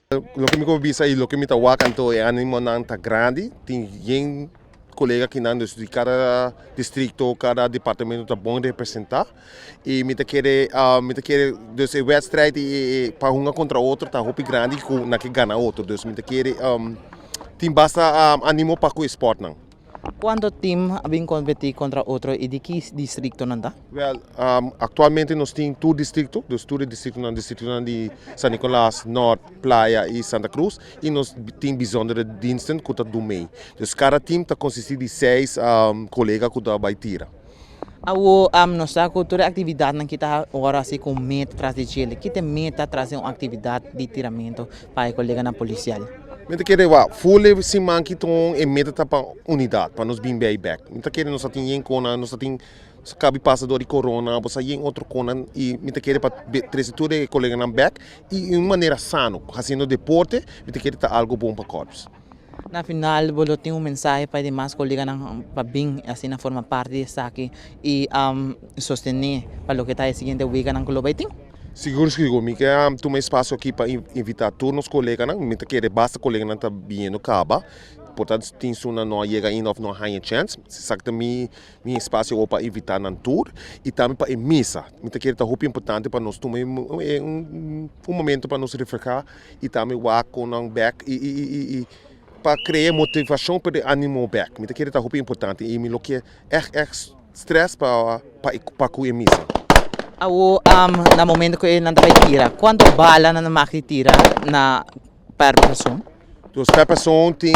Lo que me convisa e lo que me tá wakanto é animo não tá grande, tem colega que não de cada distrito, cada departamento tá bom de representar e me tá querer desse wedstrijd e para um contra outro tá hopi grande na que ganha outro, dus me tá querer tem basta animo para o esporte não. Quando team vem competir contra outro e de que distrito não dá? Well, atualmente nós temos dois distritos, distrito de San Nicolás, Norte, Playa e Santa Cruz, e nós temos bijzondere diensten que está do meio. Dus cada time está consistido de 6 colegas que vai tirar. Awo nossa cultura atividade não kita agora assim com meta traz de Chile, que tem meta trazer uma atividade de tiramento para o colega na policial. Meta querer full se manque tom e meta para unidade para nos bem back. Meta querer nós tem cona, nós tem cabe passador de corona, você tem outro cona e meta querer para trazer tudo e colega na back e de maneira sano, fazendo deporte, meta querer tá algo bom para corpos. Na final, bolo tem mensagem para demais colegas para bem assim na forma parte dessa aqui e sostener para o que está seguinte week na clube tem. Seguro, me quer tomar espaço aqui para invitar todos os colegas, não? Me quer basta colega não tá bem no caba, portanto tem suna não chega in of não high chance, se sabe também minha espaço para invitar na tour e também para missa, me quer tá muito importante para nós tomar momento para nos refrescar e também walk com um back e para criar motivação para ânimo back, me quer tá muito importante e me lo que é stress para com a missa. Awo na momento que não vai tirar, quanto bala na máquina tira na per pessoa? Dus per persoon tem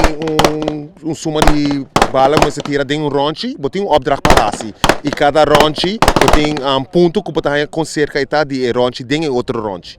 suma de bala, mas você tira dentro ronchi, botem opdracht para assim. E cada ronchi tem ponto que botar com cerca de ronchi dentro outro ronchi.